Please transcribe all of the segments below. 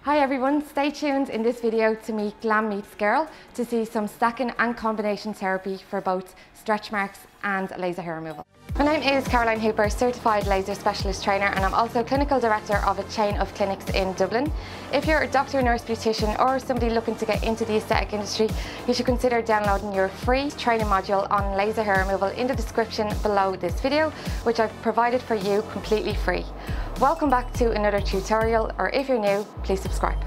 Hi everyone, stay tuned in this video to meet Glam Meets Girl to see some stacking and combination therapy for both stretch marks and laser hair removal. My name is Caroline Hooper, Certified Laser Specialist Trainer, and I'm also Clinical Director of a chain of clinics in Dublin. If you're a doctor, nurse, beautician or somebody looking to get into the aesthetic industry, you should consider downloading your free training module on laser hair removal in the description below this video, which I've provided for you completely free. Welcome back to another tutorial, or if you're new, please subscribe.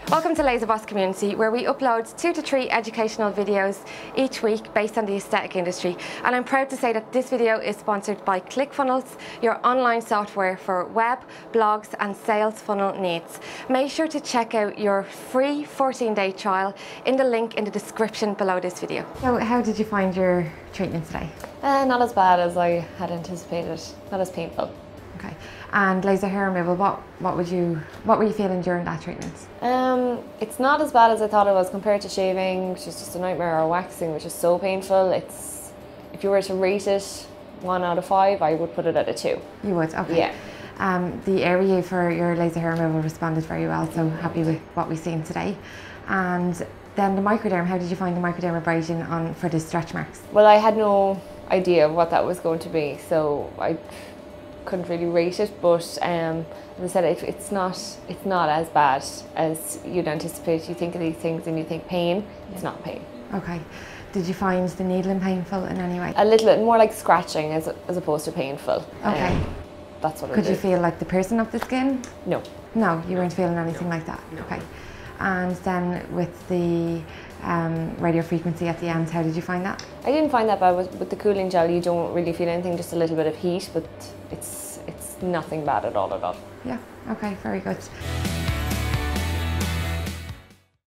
Welcome to Laser Boss Community, where we upload 2 to 3 educational videos each week based on the aesthetic industry. And I'm proud to say that this video is sponsored by ClickFunnels, your online software for web, blogs and sales funnel needs. Make sure to check out your free 14-day trial in the link in the description below this video. So how did you find your treatment today? Not as bad as I had anticipated, not as painful. Okay, and laser hair removal, what were you feeling during that treatment? It's not as bad as I thought it was compared to shaving, which is just a nightmare, or waxing, which is so painful. If you were to rate it 1 out of 5, I would put it at a 2. You would, okay. Yeah. The area for your laser hair removal responded very well, so happy with what we've seen today. And then the microderm, how did you find the microdermabrasion for the stretch marks? Well, I had no idea of what that was going to be, so I couldn't really rate it, but as I said, it's not as bad as you'd anticipate. You think of these things and you think pain. It's not pain. Okay. Did you find the needling painful in any way? A little bit more like scratching as opposed to painful. Okay. That's what it is. Could you feel like the piercing of the skin? No. No, you weren't feeling anything like that? No. Okay. And then with the radio frequency at the end, how did you find that? I didn't find that bad. With the cooling gel, you don't really feel anything, just a little bit of heat, but it's nothing bad at all. Yeah, okay, very good.